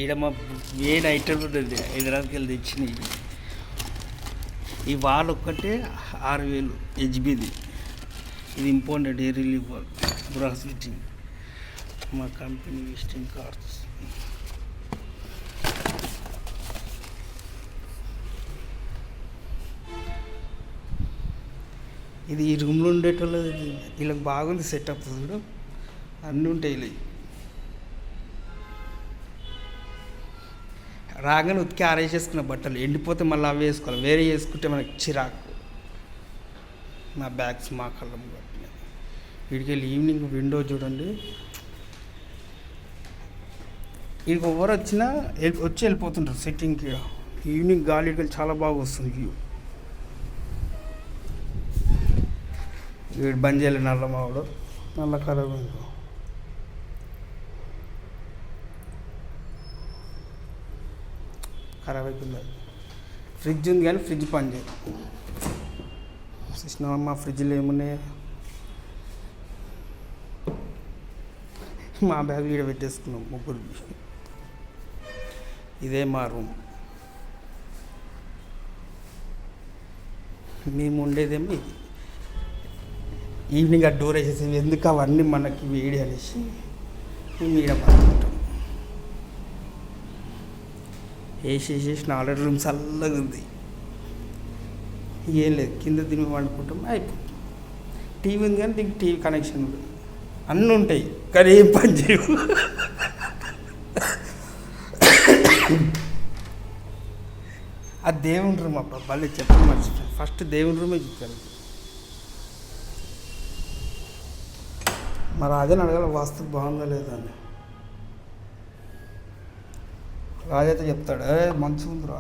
ఈడ మా main item ఉంటుంది హైదరాబాద్కి వెళ్ళి తెచ్చినాయి. ఈ వాల్ ఒక్కటే 6,000 హెచ్బిది. ఇది important air relief wall, brass fitting, మా కంపెనీ విజిటింగ్ కార్డ్స్. ఇది ఈ రూమ్లో ఉండేటోళ్ళు వీళ్ళకి బాగుంది సెటప్. చూడు అన్నీ ఉంటాయి ఇలా. రాగానే ఉతికి ఆరేసేసుకున్న బట్టలు ఎండిపోతే మళ్ళీ అవి వేసుకోవాలి, వేరే వేసుకుంటే మనకి చిరాకు. నా బ్యాగ్స్ మా కళ్ళం కట్టినాయి. వీడికి వెళ్ళి ఈవినింగ్ విండో చూడండి, వీడికి ఎవరు వచ్చినా వచ్చి వెళ్ళిపోతుంటారు సెట్టింగ్కి. ఈవినింగ్ గాలికి వెళ్ళి చాలా బాగా వస్తుంది వ్యూ. వీడు బంద్ చేయాలి నల్ల మావాడు, నల్ల ఖరాబ్ అయింది. ఖరాబ్ అయిపోయింది. ఫ్రిడ్జ్ ఉంది కానీ ఫ్రిడ్జ్ పని చేయదు. చూసినా మా ఫ్రిడ్జ్లో ఏమున్నాయి, మా బ్యాగ్ ఈడ పెట్టేసుకున్నాం ముగ్గురు. ఇదే మా రూమ్. మేము ఉండేదేమో ఇది. ఈవినింగ్ ఆ డోర్ వేసేసి ఎందుకు అవన్నీ మనకి వేడి అనేసి మేము ఈడ పడుకుంటాం. వేసేసేసిన ఆల్రెడీ రూమ్ చల్లగా ఉంది, ఏం లేదు, కింద తిని వండుకుంటాం అయిపోతుంది. టీవీ ఉంది కానీ దీనికి టీవీ కనెక్షన్ అన్నీ ఉంటాయి కానీ ఏం పని చేయవు. ఆ దేవుని రూమ్ అబ్బా భలే చెప్పడం మర్చిపోయి, ఫస్ట్ దేవుని రూమే చూపాను. మరి అదే అడగాలి వాస్తు బాగుందా లేదా అని. రాజైతే చెప్తాడు మంచిగా ఉందిరా.